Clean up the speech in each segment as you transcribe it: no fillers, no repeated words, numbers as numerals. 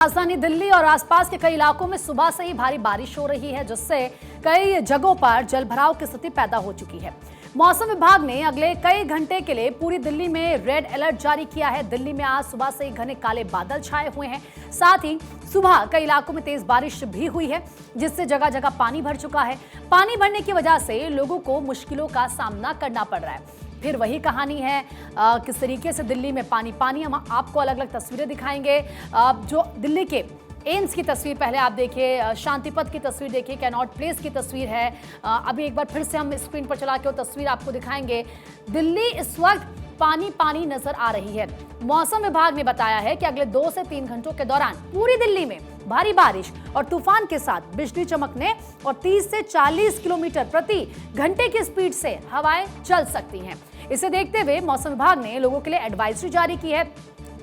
राजधानी दिल्ली और आसपास के कई इलाकों में सुबह से ही भारी बारिश हो रही है, जिससे कई जगहों पर जलभराव की स्थिति पैदा हो चुकी है। मौसम विभाग ने अगले कई घंटे के लिए पूरी दिल्ली में रेड अलर्ट जारी किया है। दिल्ली में आज सुबह से ही घने काले बादल छाए हुए हैं। साथ ही सुबह कई इलाकों में तेज बारिश भी हुई है, जिससे जगह जगह पानी भर चुका है। पानी भरने की वजह से लोगों को मुश्किलों का सामना करना पड़ रहा है। फिर वही कहानी है, किस तरीके से दिल्ली में पानी हम आपको अलग अलग तस्वीरें दिखाएंगे। जो दिल्ली के एम्स की तस्वीर पहले आप देखिए, शांतिपथ की तस्वीर देखिए, कैनॉट प्लेस की तस्वीर है। अभी एक बार फिर से हम स्क्रीन पर चला के वो तस्वीर आपको दिखाएंगे। दिल्ली इस वक्त पानी नजर आ रही है। मौसम विभाग ने बताया है कि अगले 2 से 3 घंटों के दौरान पूरी दिल्ली में भारी बारिश और तूफान के साथ बिजली चमकने और 30 से 40 किलोमीटर प्रति घंटे की स्पीड से हवाएं चल सकती हैं। इसे देखते हुए मौसम विभाग ने लोगों के लिए एडवाइजरी जारी की है।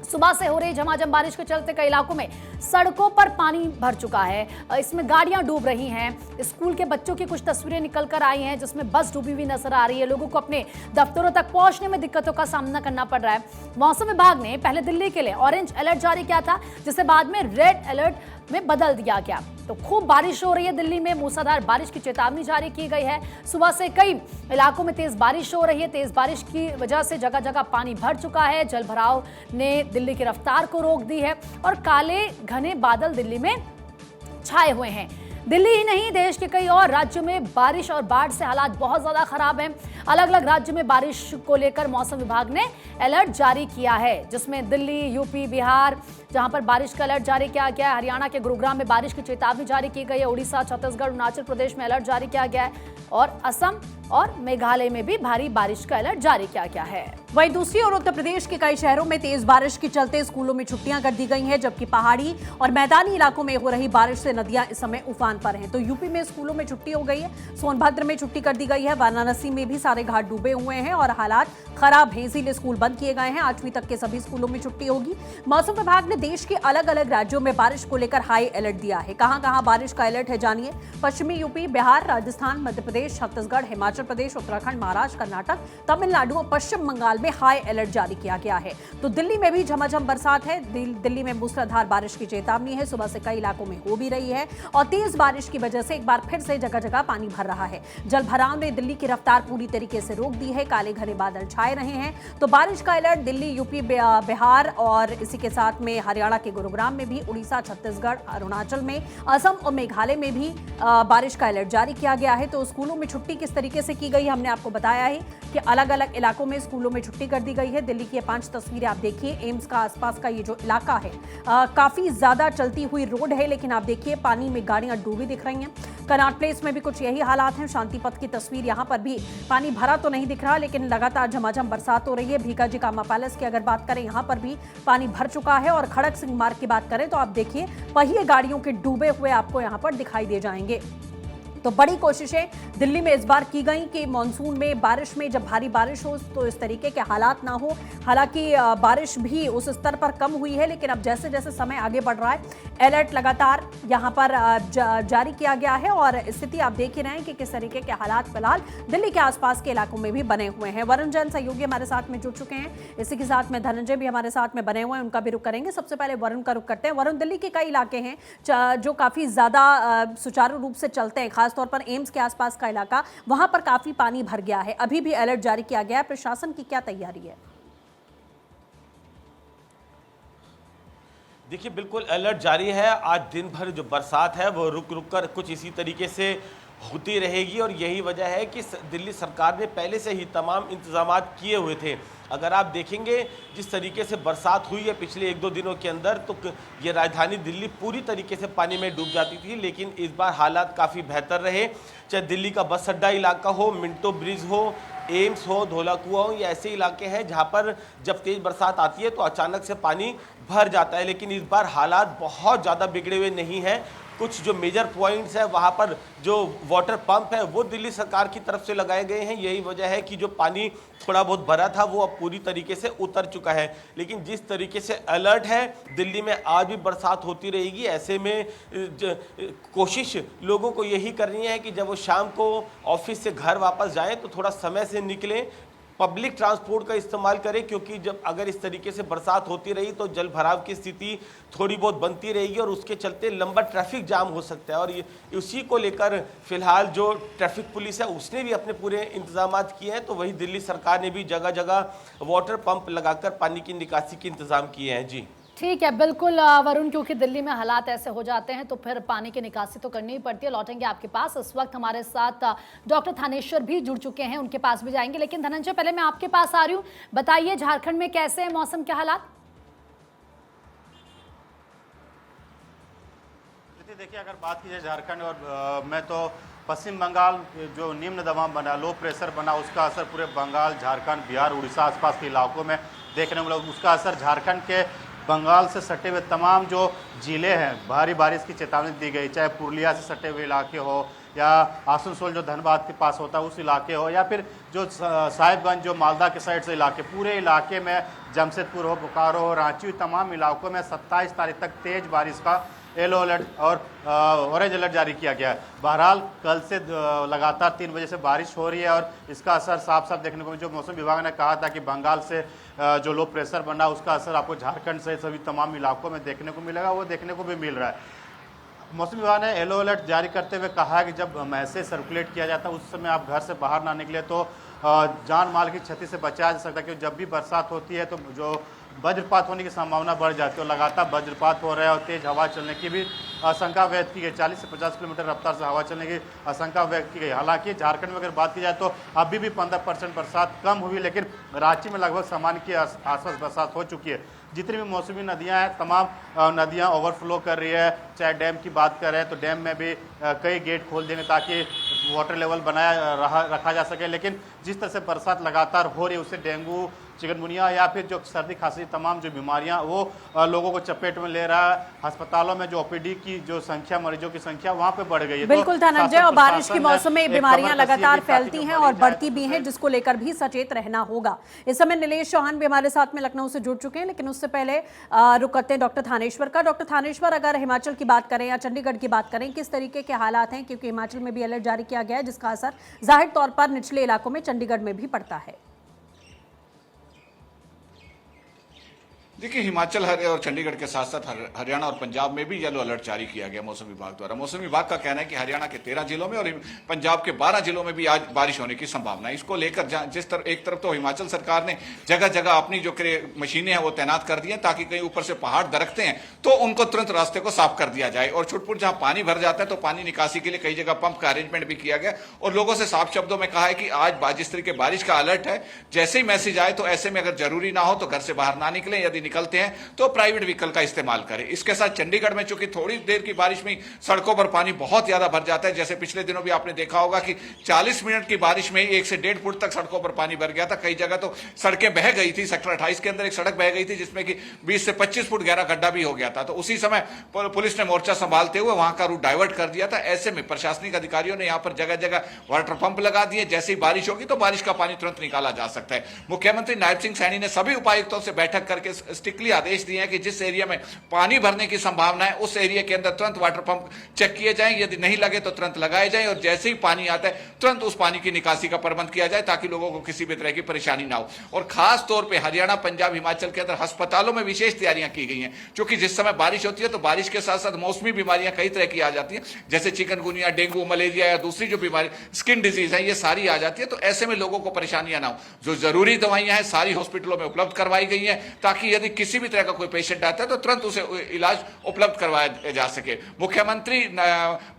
सुबह से हो रही झमाझम बारिश के चलते कई इलाकों में सड़कों पर पानी भर चुका है। इसमें गाड़ियां डूब रही हैं। स्कूल के बच्चों की कुछ तस्वीरें निकल कर आई हैं, जिसमें बस डूबी हुई नजर आ रही है। लोगों को अपने दफ्तरों तक पहुंचने में दिक्कतों का सामना करना पड़ रहा है। मौसम विभाग ने पहले दिल्ली के लिए ऑरेंज अलर्ट जारी किया था, जिसे बाद में रेड अलर्ट में बदल दिया गया। तो खूब बारिश हो रही है दिल्ली में, मूसलाधार बारिश की चेतावनी जारी की गई है। सुबह से कई इलाकों में तेज बारिश हो रही है। तेज बारिश की वजह से जगह जगह पानी भर चुका है। जलभराव ने दिल्ली की रफ्तार को रोक दी है और काले घने बादल दिल्ली में छाए हुए हैं। दिल्ली ही नहीं, देश के कई और राज्यों में बारिश और बाढ़ से हालात बहुत ज्यादा खराब हैं। अलग अलग राज्यों में बारिश को लेकर मौसम विभाग ने अलर्ट जारी किया है, जिसमें दिल्ली, यूपी, बिहार, जहां पर बारिश का अलर्ट जारी किया गया है। हरियाणा के गुरुग्राम में बारिश की चेतावनी जारी की गई है। उड़ीसा, छत्तीसगढ़, अरुणाचल प्रदेश में अलर्ट जारी किया गया है और असम और मेघालय में भी भारी बारिश का अलर्ट जारी किया गया है। वहीं दूसरी ओर उत्तर प्रदेश के कई शहरों में तेज बारिश के चलते स्कूलों में छुट्टियां कर दी गई हैं, जबकि पहाड़ी और मैदानी इलाकों में हो रही बारिश से नदियां इस समय उफान पर हैं। तो यूपी में स्कूलों में छुट्टी हो गई है, सोनभद्र में छुट्टी कर दी गई है, वाराणसी में भी सारे घाट डूबे हुए हैं और हालात खराब हैं, इसीलिए स्कूल बंद किए गए हैं। 8वीं तक के सभी स्कूलों में छुट्टी होगी। मौसम विभाग ने देश के अलग अलग राज्यों में बारिश को लेकर हाई अलर्ट दिया है। कहां कहां बारिश का अलर्ट है, जानिए। पश्चिमी यूपी, बिहार, राजस्थान, मध्य प्रदेश, छत्तीसगढ़, हिमाचल प्रदेश, उत्तराखंड, महाराष्ट्र, कर्नाटक, तमिलनाडु और पश्चिम बंगाल में हाई अलर्ट जारी किया गया है। तो दिल्ली में भी झमाझम बरसात है। दिल्ली में मूसलाधार बारिश की चेतावनी है। सुबह से कई इलाकों में हो भी रही है और तेज बारिश की वजह से एक बार फिर से जगह जगह पानी भर रहा है। जलभराव ने दिल्ली की रफ्तार पूरी तरीके से रोक दी है। काले घने बादल छाए रहे हैं। तो बारिश का अलर्ट दिल्ली, यूपी, बिहार और इसी के साथ में हरियाणा के गुरुग्राम में भी, उड़ीसा, छत्तीसगढ़, अरुणाचल में, असम और मेघालय में भी बारिश का अलर्ट जारी किया गया है। तो स्कूलों में छुट्टी किस तरीके से की गई, हमने आपको बताया है कि अलग अलग इलाकों में स्कूलों में छुट्टी कर दी गई है। दिल्ली की 5 तस्वीरें आप देखिए। एम्स का आसपास का ये जो इलाका है, काफी ज्यादा चलती हुई रोड है, लेकिन आप देखिए पानी में गाड़ियां डूबी दिख रही हैं। कनॉट प्लेस में भी कुछ यही हालात हैं। शांतिपथ की तस्वीर, यहां पर भी पानी भरा तो नहीं दिख रहा, लेकिन लगातार झमाझम बरसात हो रही है। भीकाजी कामा पैलेस की अगर बात करें, यहां पर भी पानी भर चुका है। और खड़क सिंह मार्ग की बात करें तो आप देखिए पहिए गाड़ियों के डूबे हुए आपको यहां पर दिखाई दे जाएंगे। तो बड़ी कोशिशें दिल्ली में इस बार की गई कि मानसून में बारिश में जब भारी बारिश हो तो इस तरीके के हालात ना हो। हालांकि बारिश भी उस स्तर पर कम हुई है, लेकिन अब जैसे जैसे समय आगे बढ़ रहा है, अलर्ट लगातार यहां पर जारी किया गया है। और स्थिति आप देख ही रहे हैं कि किस तरीके के हालात फिलहाल दिल्ली के आसपास के इलाकों में भी बने हुए हैं। वरुण जैन सहयोगी हमारे साथ में जुड़ चुके हैं, इसी के साथ में धनंजय भी हमारे साथ में बने हुए हैं, उनका भी रुख करेंगे। सबसे पहले वरुण का रुख करते हैं। वरुण, दिल्ली के कई इलाके हैं जो काफी ज्यादा सुचारू रूप से चलते हैं, खासतौर पर एम्स के आसपास का इलाका, वहां पर काफी पानी भर गया है। अभी भी अलर्ट जारी किया गया है, प्रशासन की क्या तैयारी है? देखिए, बिल्कुल अलर्ट जारी है। आज दिन भर जो बरसात है वो रुक रुक कर कुछ इसी तरीके से होती रहेगी और यही वजह है कि दिल्ली सरकार ने पहले से ही तमाम इंतजाम किए हुए थे। अगर आप देखेंगे जिस तरीके से बरसात हुई है पिछले 1-2 दिनों के अंदर, तो ये राजधानी दिल्ली पूरी तरीके से पानी में डूब जाती थी, लेकिन इस बार हालात काफ़ी बेहतर रहे। चाहे दिल्ली का बस अड्डा इलाका हो, मिंटो ब्रिज हो, एम्स हो, धौला कुआं हो, ये ऐसे इलाके हैं जहाँ पर जब तेज़ बरसात आती है तो अचानक से पानी भर जाता है। लेकिन इस बार हालात बहुत ज़्यादा बिगड़े हुए नहीं हैं। कुछ जो मेजर पॉइंट्स है वहाँ पर जो वाटर पंप है वो दिल्ली सरकार की तरफ से लगाए गए हैं। यही वजह है कि जो पानी थोड़ा बहुत भरा था वो अब पूरी तरीके से उतर चुका है। लेकिन जिस तरीके से अलर्ट है, दिल्ली में आज भी बरसात होती रहेगी। ऐसे में कोशिश लोगों को यही करनी है कि जब वो शाम को ऑफिस से घर वापस जाएं तो थोड़ा समय से निकलें, पब्लिक ट्रांसपोर्ट का इस्तेमाल करें, क्योंकि जब अगर इस तरीके से बरसात होती रही तो जल भराव की स्थिति थोड़ी बहुत बनती रहेगी और उसके चलते लंबा ट्रैफिक जाम हो सकता है। और उसी को लेकर फिलहाल जो ट्रैफिक पुलिस है उसने भी अपने पूरे इंतजाम किए हैं, तो वही दिल्ली सरकार ने भी जगह जगह वाटर पंप लगाकर पानी की निकासी के इंतजाम किए हैं। जी ठीक है, बिल्कुल वरुण, क्योंकि दिल्ली में हालात ऐसे हो जाते हैं तो फिर पानी की निकासी तो करनी ही पड़ती है। लौटेंगे आपके पास। इस वक्त हमारे साथ डॉक्टर थानेश्वर भी जुड़ चुके हैं, उनके पास भी जाएंगे, लेकिन धनंजय पहले मैं आपके पास आ रही हूँ। बताइए झारखंड में कैसे है मौसम के हालात? देखिए, अगर बात की जाए झारखंड और मैं तो पश्चिम बंगाल जो निम्न दबाव बना, लो प्रेशर बना, उसका असर पूरे बंगाल, झारखंड, बिहार, उड़ीसा आसपास के इलाकों में देखने को मिला। उसका असर झारखंड के बंगाल से सटे हुए तमाम जो जिले हैं, भारी बारिश की चेतावनी दी गई, चाहे पुरुलिया से सटे हुए इलाके हो या आसनसोल जो धनबाद के पास होता है उस इलाके हो, या फिर जो साहिबगंज जो मालदा के साइड से इलाके, पूरे इलाके में जमशेदपुर हो, बोकारो हो, रांची, तमाम इलाकों में 27 तारीख तक तेज़ बारिश का येलो अलर्ट और ऑरेंज अलर्ट जारी किया गया है। बहरहाल कल से लगातार 3 बजे से बारिश हो रही है और इसका असर साफ साफ देखने को जो मौसम विभाग ने कहा था कि बंगाल से जो लो प्रेशर बना उसका असर आपको झारखंड से सभी तमाम इलाकों में देखने को मिलेगा, वो देखने को भी मिल रहा है। मौसम विभाग ने येलो अलर्ट जारी करते हुए कहा है कि जब मैसेज सर्कुलेट किया जाता है उस समय आप घर से बाहर ना निकले तो जान माल की क्षति से बचाया जा सकता है, क्योंकि जब भी बरसात होती है तो जो वज्रपात होने की संभावना बढ़ जाती है और लगातार वज्रपात हो रहा है और तेज हवा चलने की भी आशंका व्यक्त की गई। 40 से 50 किलोमीटर रफ्तार से हवा चलने की आशंका व्यक्त की गई। हालांकि झारखंड में अगर बात की जाए तो अभी भी 15% बरसात कम हुई, लेकिन रांची में लगभग सामान्य के आसपास बरसात हो चुकी है। जितनी भी मौसमी नदियां हैं तमाम नदियां ओवरफ्लो कर रही है। चाहे डैम की बात करें तो डैम में भी कई गेट खोल देंगे ताकि वाटर लेवल रखा जा सके, लेकिन जिस तरह से बरसात लगातार हो रही है उससे डेंगू, चिकनगुनिया या फिर जो सर्दी खांसी तमाम जो बीमारियां वो लोगों को चपेट में ले रहा है। अस्पतालों में जो ओपीडी की जो संख्या, मरीजों की संख्या वहां पे बढ़ गई है। बिल्कुल धनंजय, और बारिश के मौसम में बीमारियां लगातार फैलती हैं और बढ़ती भी हैं, जिसको लेकर भी सचेत रहना होगा। इस समय नीलेश चौहान भी हमारे साथ में लखनऊ से जुड़ चुके हैं, लेकिन उससे पहले रुक करते हैं डॉक्टर थानेश्वर का। डॉक्टर थानेश्वर, अगर हिमाचल की बात करें या चंडीगढ़ की बात करें, किस तरीके के हालात हैं? क्योंकि हिमाचल में भी अलर्ट जारी किया गया है जिसका असर जाहिर तौर पर निचले इलाकों में चंडीगढ़ में भी पड़ता है। देखिए, हिमाचल और चंडीगढ़ के साथ साथ हरियाणा और पंजाब में भी येलो अलर्ट जारी किया गया मौसम विभाग द्वारा। मौसम विभाग का कहना है कि हरियाणा के 13 जिलों में और पंजाब के 12 जिलों में भी आज बारिश होने की संभावना है। इसको लेकर एक तरफ तो हिमाचल सरकार ने जगह जगह अपनी जो मशीनें हैं वो तैनात कर दी हैं ताकि कहीं ऊपर से पहाड़ दरकते हैं तो उनको तुरंत रास्ते को साफ कर दिया जाए, और छुटपुट जहां पानी भर जाता है तो पानी निकासी के लिए कई जगह पंप का अरेंजमेंट भी किया गया और लोगों से साफ शब्दों में कहा है कि आज जिस तरीके बारिश का अलर्ट है, जैसे ही मैसेज आए तो ऐसे में अगर जरूरी ना हो तो घर से बाहर ना निकलें, यदि निकलते हैं तो प्राइवेट व्हीकल का इस्तेमाल करें। इसके साथ चंडीगढ़ में चूंकि थोड़ी देर की बारिश में सड़कों पर पानी बहुत ज्यादा भर जाता है, जैसे पिछले दिनों भी आपने देखा होगा कि 40 मिनट की बारिश में 1 से 1.5 फुट तक सड़कों पर पानी भर गया था। कई जगह तो सड़कें बह गई थी। सेक्टर 28 के अंदर एक सड़क बह गई थी जिसमें कि 20 से 25 फुट गहरा गड्ढा भी हो गया था। तो उसी समय पुलिस ने मोर्चा संभालते हुए वहां का रूट डाइवर्ट कर दिया था। ऐसे में प्रशासनिक अधिकारियों ने यहां पर जगह जगह वाटर पंप लगा दिए। जैसे ही बारिश होगी तो बारिश का पानी तुरंत निकाला जा सकता है। मुख्यमंत्री नायब सिंह सैनी ने सभी उपायुक्तों से बैठक करके स्ट्रिक्टली आदेश दिए हैं कि जिस एरिया में पानी भरने की संभावना है उस एरिया के अंदर तुरंत वाटर पंप चेक किए जाएं, यदि नहीं लगे तो तुरंत लगाए जाएं और जैसे ही पानी आता है तुरंत उस पानी की निकासी का प्रबंध किया जाए ताकि लोगों को किसी भी तरह की परेशानी ना हो। और खास तौर पे हरियाणा, पंजाब, हिमाचल के अंदर अस्पतालों में विशेष तैयारियां की गई हैं, क्योंकि जिस समय बारिश होती है तो बारिश के साथ साथ मौसमी बीमारियां कई तरह की आ जाती हैं, जैसे चिकनगुनिया, डेंगू, मलेरिया या दूसरी जो बीमारी स्किन डिजीज है, ये सारी आ जाती है। तो ऐसे में लोगों को परेशानियां ना हो। जो जरूरी दवाइयां हैं सारी हॉस्पिटलों में उपलब्ध करवाई गई हैं ताकि यदि किसी भी तरह का कोई पेशेंट आता है तो तुरंत उसे इलाज उपलब्ध करवाया जा सके। मुख्यमंत्री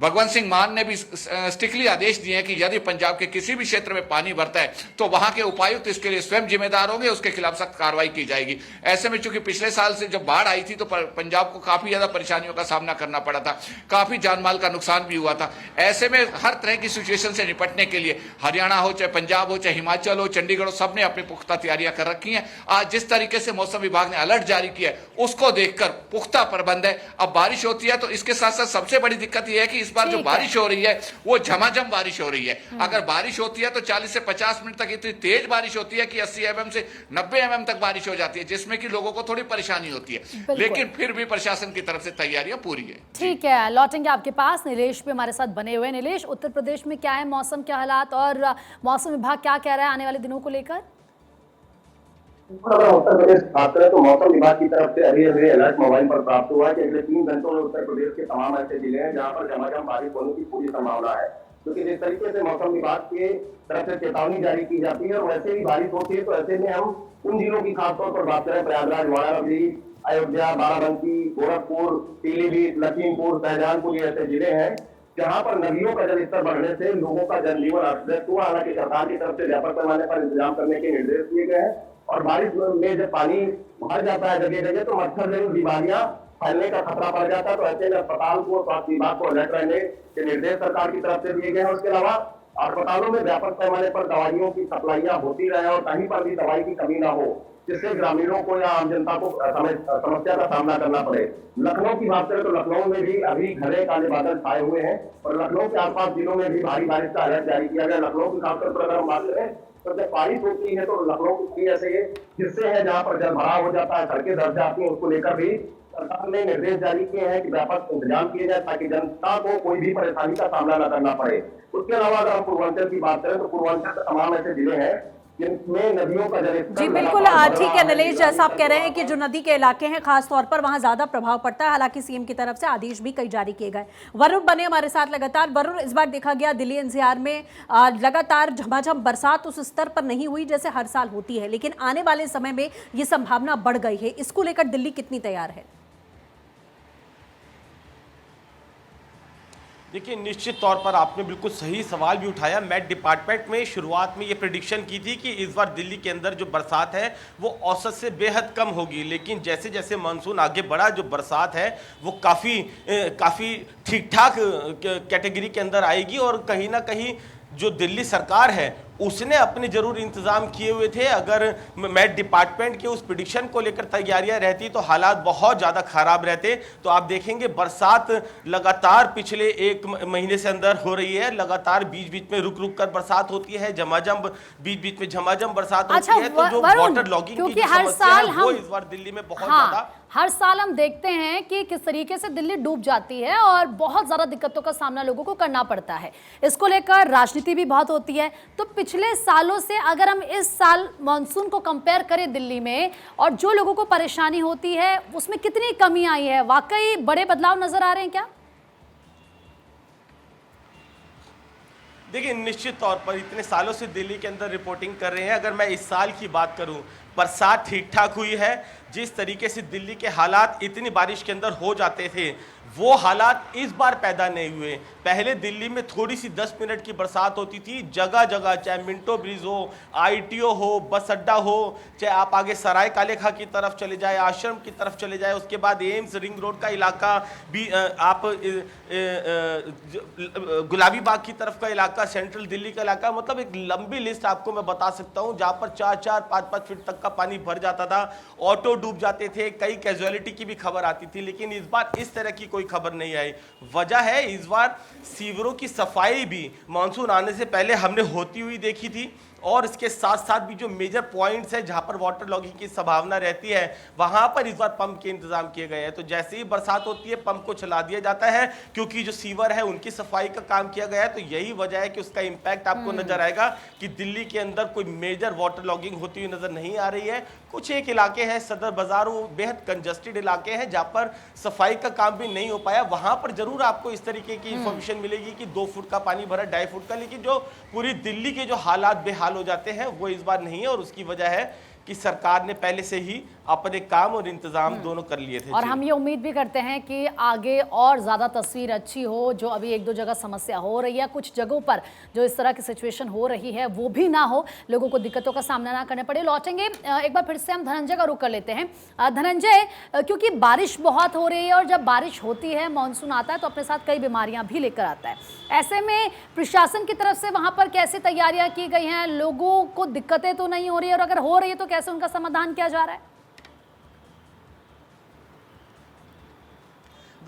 भगवंत सिंह मान ने भी स्ट्रिक्टली आदेश दिए हैं कि यदि पंजाब के किसी भी क्षेत्र में पानी भरता है तो वहां के उपायुक्त इसके लिए स्वयं जिम्मेदार होंगे, उसके खिलाफ सख्त कार्रवाई की जाएगी। ऐसे में चूंकि पिछले साल से जब बाढ़ आई थी तो पंजाब को काफी ज्यादा परेशानियों का सामना करना पड़ा था, काफी जानमाल का नुकसान भी हुआ था। ऐसे में हर तरह की सिचुएशन से निपटने के लिए हरियाणा हो, चाहे पंजाब हो, चाहे हिमाचल हो, चंडीगढ़ हो, सबने अपनी पुख्ता तैयारियां कर रखी हैं। आज जिस तरीके से मौसम विभाग ने अलर्ट जारी किया है उसको देखकर पुख्ता प्रबंध है। अब बारिश होती है तो इसके साथ साथ सबसे बड़ी दिक्कत यह है कि इस बार जो बारिश हो रही है वो झमाझम बारिश हो रही है। अगर बारिश होती है तो 40 से 50 मिनट तक इतनी तेज बारिश होती है कि 80 mm से 90 mm तक बारिश हो जाती है, जिसमें कि लोगों को थोड़ी परेशानी होती है, लेकिन फिर भी प्रशासन की तरफ से तैयारियां पूरी है। ठीक है, लौटेंगे आपके पास। नीलेश भी हमारे साथ बने हुए हैं। नीलेश, उत्तर प्रदेश में क्या है मौसम के हालात और मौसम विभाग क्या कह रहा है आने वाले दिनों को लेकर? अगर उत्तर प्रदेश की बात करें तो मौसम विभाग की तरफ से अभी अभी अलर्ट मोबाइल पर प्राप्त हुआ है कि अगले 3 घंटों में उत्तर प्रदेश के तमाम ऐसे जिले हैं जहां पर झमाझम बारिश होने की पूरी संभावना है। क्योंकि जिस तरीके से मौसम विभाग के तरफ से चेतावनी जारी की जाती है और वैसे ही बारिश होती है, तो ऐसे में हम उन जिलों की खासतौर पर बात करें, प्रयागराज, वाराणसी, अयोध्या, बाराबंकी, गोरखपुर, पीलीभीत, लखीमपुर, शाहजहांपुर, ये ऐसे जिले हैं जहां पर नदियों का जलस्तर बढ़ने से लोगों का जनजीवन अस्त व्यस्त हुआ। हालांकि सरकार की तरफ से व्यापक पैमाने पर इंतजाम करने के निर्देश दिए गए हैं और बारिश में जब पानी भर जाता है जगह जगह तो मच्छर जनित बीमारियां फैलने का खतरा बढ़ जाता है। तो ऐसे में अस्पताल को, स्वास्थ्य विभाग को अलर्ट रहने के निर्देश सरकार की तरफ से दिए गए हैं। उसके अलावा अस्पतालों में व्यापक पैमाने पर दवाइयों की सप्लाइयां होती रहे और कहीं पर भी दवाई की कमी ना हो, जिससे ग्रामीणों को या आम जनता को समस्या का सामना करना पड़े। लखनऊ की बात करें तो लखनऊ में भी अभी घने काले बादल छाए हुए हैं और लखनऊ के आसपास जिलों में भी भारी बारिश का अलर्ट जारी किया गया। लखनऊ की खासतौर पर अगर हम बात करें तो जब बारिश होती है तो लखनऊ की ऐसे हिस्से हैं जहां पर जल भराव हो जाता है, सड़कें दब जाती हैं, उसको लेकर भी सरकार ने निर्देश जारी किए हैं कि व्यापक इंतजाम किए जाए ताकि जनता को कोई भी परेशानी का सामना न करना पड़े। उसके अलावा अगर हम पूर्वांचल की बात करें तो पूर्वांचल के तमाम ऐसे जिले हैं जिनमें नदियों का जलस्तर जी बिल्कुल, ठीक है नीलेश, जैसा आप कह रहे हैं कि जो नदी के इलाके हैं खास तौर पर वहां ज्यादा प्रभाव पड़ता है। हालांकि सीएम की तरफ से आदेश भी कई जारी किए गए। वरुण बने हमारे साथ लगातार। वरुण, इस बार देखा गया दिल्ली एनसीआर में लगातार झमाझम बरसात उस स्तर पर नहीं हुई जैसे हर साल होती है, लेकिन आने वाले समय में ये संभावना बढ़ गई है। इसको लेकर दिल्ली कितनी तैयार है? देखिए, निश्चित तौर पर आपने बिल्कुल सही सवाल भी उठाया। मेट डिपार्टमेंट में शुरुआत में ये प्रेडिक्शन की थी कि इस बार दिल्ली के अंदर जो बरसात है वो औसत से बेहद कम होगी, लेकिन जैसे जैसे मानसून आगे बढ़ा जो बरसात है वो काफ़ी ठीक ठाक कैटेगरी के अंदर आएगी। और कहीं ना कहीं जो दिल्ली सरकार है उसने अपने जरूर इंतजाम किए हुए थे। अगर मेट डिपार्टमेंट के उस प्रेडिक्शन को लेकर तैयारियां रहती तो हालात बहुत ज़्यादा खराब रहते। तो आप देखेंगे बरसात लगातार पिछले 1 महीने से अंदर हो रही है, लगातार बीच बीच में रुक रुक कर बरसात होती है, झमाझम बीच बीच में झमाझम बरसात होती है। तो जो वाटर लॉगिंग की जो समस्या है वो इस बार दिल्ली में बहुत ज़्यादा, हर साल हम देखते हैं कि किस तरीके से दिल्ली डूब जाती है और बहुत ज़्यादा दिक्कतों का सामना लोगों को करना पड़ता है। इसको लेकर राजनीति भी बहुत होती है। तो पिछले सालों से अगर हम इस साल मॉनसून को कंपेयर करें दिल्ली में और जो लोगों को परेशानी होती है उसमें कितनी कमी आई है? वाकई बड़े बदलाव नजर आ रहे हैं क्या? देखिए, निश्चित तौर पर इतने सालों से दिल्ली के अंदर रिपोर्टिंग कर रहे हैं। अगर मैं इस साल की बात करूं, बरसात ठीक ठाक हुई है। जिस तरीके से दिल्ली के हालात इतनी बारिश के अंदर हो जाते थे वो हालात इस बार पैदा नहीं हुए। पहले दिल्ली में थोड़ी सी 10 मिनट की बरसात होती थी, जगह जगह, चाहे मिंटो ब्रिज हो, आईटीओ हो, बस अड्डा हो, चाहे आप आगे सराय काले खां की तरफ चले जाए, आश्रम की तरफ चले जाए, उसके बाद एम्स रिंग रोड का इलाका भी, आप गुलाबी बाग की तरफ का इलाका, सेंट्रल दिल्ली का इलाका, मतलब एक लंबी लिस्ट आपको मैं बता सकता हूँ जहाँ पर 4-4, 5-5 फीट तक का पानी भर जाता था, ऑटो डूब जाते थे, कई कैजुअलिटी की भी खबर आती थी। लेकिन इस बार इस तरह की कोई खबर नहीं आई। वजह है इस बार सीवरों की सफाई भी मानसून आने से पहले हमने होती हुई देखी थी और इसके साथ साथ भी जो मेजर पॉइंट्स है जहां पर वाटर लॉगिंग की संभावना रहती है वहां पर इस बार पंप के इंतजाम किए गए हैं। तो जैसे ही बरसात होती है पंप को चला दिया जाता है क्योंकि जो सीवर है उनकी सफाई का काम किया गया है। तो यही वजह है कि उसका इंपैक्ट आपको नजर आएगा कि दिल्ली के अंदर कोई मेजर वाटर लॉगिंग होती हुई नजर नहीं आ रही है। कुछ एक इलाके हैं, सदर बाजार, वो बेहद कंजस्टेड इलाके हैं जहां पर सफाई का काम भी नहीं हो पाया। वहां पर जरूर आपको इस तरीके की इंफॉर्मेशन मिलेगी कि 2 फुट का पानी भरा, 2.5 फुट का, लेकिन जो पूरी दिल्ली के जो हालात बेहाल हो जाते हैं वो इस बार नहीं है। और उसकी वजह है कि सरकार ने पहले से ही अपने काम और इंतजाम दोनों कर लिए थे। और हम ये उम्मीद भी करते हैं कि आगे और ज़्यादा तस्वीर अच्छी हो। जो अभी 1-2 जगह समस्या हो रही है, कुछ जगहों पर जो इस तरह की सिचुएशन हो रही है वो भी ना हो, लोगों को दिक्कतों का सामना ना करना पड़े। लौटेंगे एक बार फिर से हम धनंजय का रुख कर लेते हैं। धनंजय, क्योंकि बारिश बहुत हो रही है और जब बारिश होती है, मानसून आता है तो अपने साथ कई बीमारियां भी लेकर आता है। ऐसे में प्रशासन की तरफ से वहाँ पर कैसे तैयारियाँ की गई हैं? लोगों को दिक्कतें तो नहीं हो रही है और अगर हो रही है तो कैसे उनका समाधान किया जा रहा है?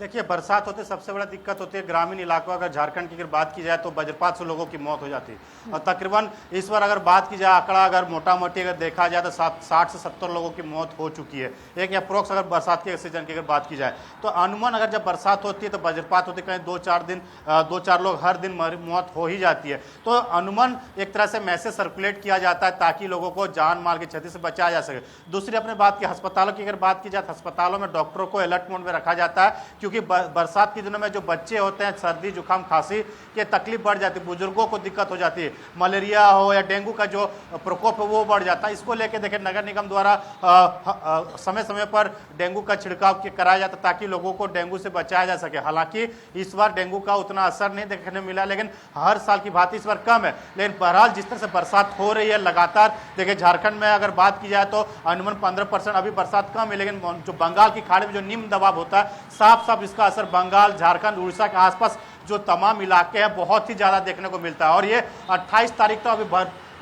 देखिए, बरसात होते सबसे बड़ा दिक्कत होती है ग्रामीण इलाकों। अगर झारखंड की अगर बात की जाए तो वज्रपात से लोगों की मौत हो जाती है, और तकरीबन इस बार अगर बात की जाए आंकड़ा अगर मोटा मोटी अगर देखा जाए तो 60 से 70 लोगों की मौत हो चुकी है। एक अप्रोक्स अगर बरसात के सीजन की अगर बात की जाए तो अनुमान अगर जब बरसात होती है तो वज्रपात होती है, कहीं 2-4 लोग हर दिन मौत हो ही जाती है। तो अनुमान एक तरह से मैसेज सर्कुलेट किया जाता है ताकि लोगों को जान माल की क्षति से बचाया जा सके। दूसरी अपने बात की अस्पतालों की अगर बात की जाए तो अस्पतालों में डॉक्टरों को अलर्ट मोड में रखा जाता है, क्योंकि बरसात के दिनों में जो बच्चे होते हैं सर्दी जुकाम खांसी के तकलीफ बढ़ जाती है, बुजुर्गों को दिक्कत हो जाती है, मलेरिया हो या डेंगू का जो प्रकोप है वो बढ़ जाता है। इसको लेकर देखिए नगर निगम द्वारा समय समय पर डेंगू का छिड़काव कराया जाता है ताकि लोगों को डेंगू से बचाया जा सके। हालांकि इस बार डेंगू का उतना असर नहीं देखने मिला, लेकिन हर साल की भांति इस बार कम है। लेकिन बहरहाल जिस तरह से बरसात हो रही है लगातार, देखिए झारखंड में अगर बात की जाए तो अनुमान 15% अभी बरसात कम है, लेकिन जो बंगाल की खाड़ी में जो निम्न दबाव होता है साफ साफ इसका असर बंगाल, झारखंड, उड़ीसा के आसपास जो तमाम इलाके हैं बहुत ही ज्यादा देखने को मिलता है। और ये 28 तारीख तो अभी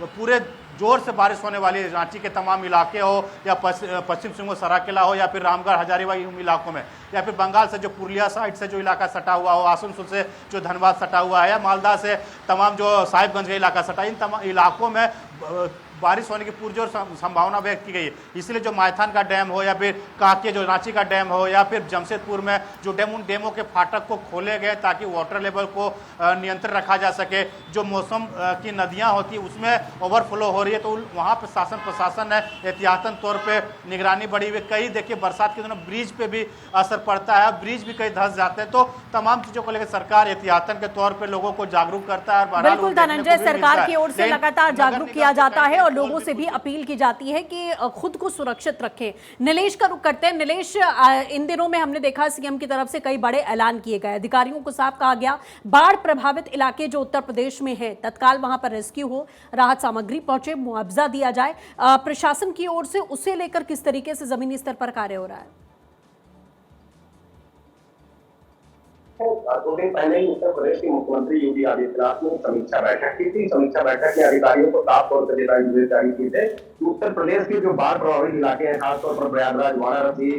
पूरे जोर से बारिश होने वाली है। रांची के तमाम इलाके हो या पश्चिम सिंहभूम सरायकेला हो या फिर रामगढ़ हजारीबाग इलाकों में, या फिर बंगाल से जो पुरुलिया साइड से जो इलाका सटा हुआ हो, आसनसोल से जो धनबाद सटा हुआ है, या मालदा से तमाम जो साहिबगंज का इलाका सटा, इन तमाम इलाकों में बारिश होने की पुरजोर संभावना व्यक्त की गई है। इसलिए जो मायथान का डैम हो या फिर काके जो रांची का डैम हो या फिर जमशेदपुर में जो डैम, उन डैमों के फाटक को खोले गए ताकि वाटर लेवल को नियंत्रण रखा जा सके। जो मौसम की नदियां होती है उसमें ओवरफ्लो हो रही है तो वहाँ पर शासन प्रशासन ने एहतियातन तौर पर निगरानी बढ़ी हुई। कई देखिए बरसात के दिनों ब्रिज पे भी असर पड़ता है, ब्रिज भी कई धंस जाते हैं। तो तमाम चीजों को लेकर सरकार एहतियातन के तौर पर लोगों को जागरूक करता है। बिल्कुल धनंजय, सरकार की ओर से लगातार जागरूक किया जाता है और लोगों से भी अपील की जाती है कि खुद को सुरक्षित रखें। नीलेश का रुख करते हैं। नीलेश, इन दिनों में हमने देखा सीएम की तरफ से कई बड़े ऐलान किए गए, अधिकारियों को साफ कहा गया बाढ़ प्रभावित इलाके जो उत्तर प्रदेश में है तत्काल वहां पर रेस्क्यू हो, राहत सामग्री पहुंचे, मुआवजा दिया जाए। प्रशासन की ओर से उसे लेकर किस तरीके से जमीनी स्तर पर कार्य हो रहा है? दो दिन पहले ही उत्तर प्रदेश के मुख्यमंत्री योगी आदित्यनाथ ने समीक्षा बैठक की थी। समीक्षा बैठक में अधिकारियों को साफ तौर पर निर्देश जारी किए थे कि उत्तर प्रदेश के जो बाढ़ प्रभावित इलाके हैं, खासतौर पर प्रयागराज, वाराणसी,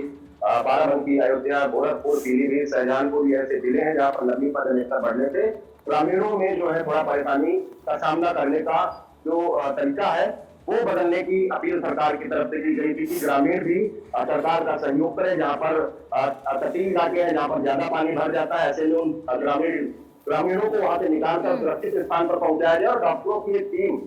बाराबंकी, अयोध्या, गोरखपुर, पीलीभीत, शाहजहांपुर, ये ऐसे जिले हैं जहाँ पर नदी का जलस्तर बढ़ने से ग्रामीणों में जो है थोड़ा परेशानी का सामना करने का जो तरीका है वो बदलने की अपील सरकार की तरफ से की गई थी कि ग्रामीण भी सरकार का सहयोग करें। जहाँ पर तटीय इलाके हैं, जहाँ पर ज्यादा पानी भर जाता है, ऐसे में उन ग्रामीणों को वहां से निकालकर सुरक्षित स्थान पर पहुंचाया जाए। और डॉक्टरों की एक टीम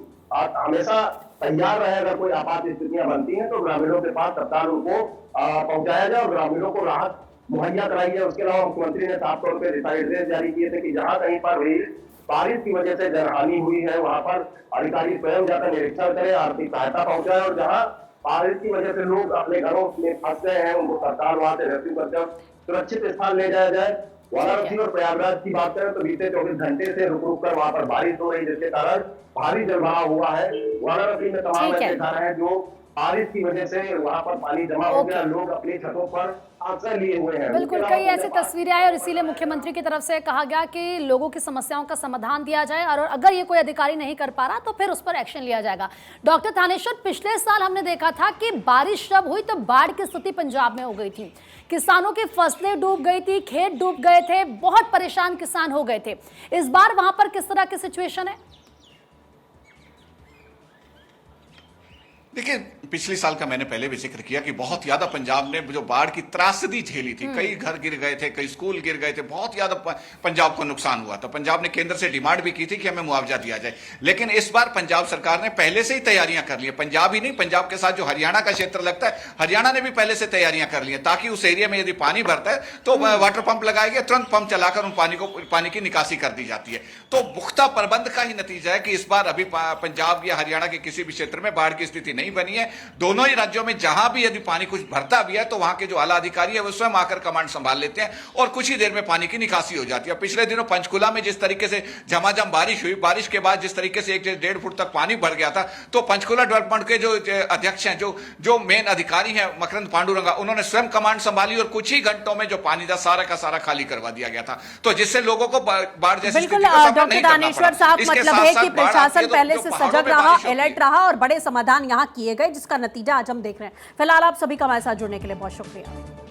हमेशा तैयार रहे, अगर कोई आपात स्थितियां बनती हैं तो ग्रामीणों के पास तत्काल उनको पहुंचाया जाए और ग्रामीणों को राहत मुहैया कराई जाए। उसके अलावा मुख्यमंत्री ने साफ तौर पर दिशा निर्देश जारी किए थे कि जहां कहीं पर भी बारिश की वजह से जनहानि हुई है वहां पर अधिकारी स्वयं जाकर निरीक्षण करें, आर्थिक सहायता पहुंचाए, और जहां बारिश की वजह से लोग अपने घरों में फंस गए हैं उनको तत्काल वहां से रेस्क्यू कर सुरक्षित स्थान ले जाया जाए। वाराणसी और प्रयागराज की बात करें तो बीते 24 घंटे से रुक रुक कर वहां पर बारिश हो रही, जिसके कारण भारी जलभराव हुआ है। वाराणसी में तमाम ऐसे घर हैं जो बारिश की वजह से वहां पर पानी जमा हो गया, लोग अपनी छतों पर आश्रय लिए हुए हैं। बिल्कुल, कई ऐसी तस्वीरें आई और इसीलिए मुख्यमंत्री की तरफ से कहा गया कि लोगों की समस्याओं का समाधान दिया जाए और अगर ये कोई अधिकारी नहीं कर पा रहा तो फिर उस पर एक्शन लिया जाएगा। डॉक्टर थानेश्वर, पिछले साल हमने देखा था कि बारिश जब हुई तो बाढ़ की स्थिति पंजाब में हो गई थी, किसानों की फसलें डूब गई थी, खेत डूब गए थे, बहुत परेशान किसान हो गए थे। इस बार वहां पर किस तरह की सिचुएशन है? देखिए, पिछले साल का मैंने पहले भी जिक्र किया कि बहुत ज्यादा पंजाब ने जो बाढ़ की त्रासदी झेली थी, कई घर गिर गए थे, कई स्कूल गिर गए थे, बहुत ज्यादा पंजाब को नुकसान हुआ था। पंजाब ने केंद्र से डिमांड भी की थी कि हमें मुआवजा दिया जाए, लेकिन इस बार पंजाब सरकार ने पहले से ही तैयारियां कर ली है। पंजाब ही नहीं, पंजाब के साथ जो हरियाणा का क्षेत्र लगता है, हरियाणा ने भी पहले से तैयारियां कर ली है ताकि उस एरिया में यदि पानी भरता है तो वाटर पंप लगाया गया, तुरंत पंप चलाकर उन पानी की निकासी कर दी जाती है। तो पुख्ता प्रबंध का ही नतीजा है कि इस बार अभी पंजाब या हरियाणा के किसी भी क्षेत्र में बाढ़ की स्थिति नहीं बनी है। दोनों ही राज्यों में जहां भी यदि पानी कुछ भरता भी है तो वहां के जो आला अधिकारी है वो स्वयं आकर कमांड संभाल लेते हैं और कुछ ही देर में पानी की निकासी हो जाती है। पिछले दिनों पंचकुला में जिस तरीके से झमाझम बारिश हुई, बारिश के बाद जिस तरीके से 1-1.5 फुट तक पानी भर गया था, तो पंचकुला डेवलपमेंट के जो अध्यक्ष हैं, जो मेन अधिकारी हैं मकरंद पांडुरंगा, उन्होंने स्वयं कमांड संभाली और कुछ ही घंटों में जो पानी था सारा का सारा खाली करवा दिया गया था, तो जिससे लोगों को बाढ़ जैसी स्थिति का सामना नहीं करना पड़ा। साहब, मतलब है कि प्रशासन पहले से सजग रहा, अलर्ट रहा और बड़े समाधान यहाँ किए गए, जिसका नतीजा आज हम देख रहे हैं। फिलहाल आप सभी का हमारे साथ जुड़ने के लिए बहुत शुक्रिया।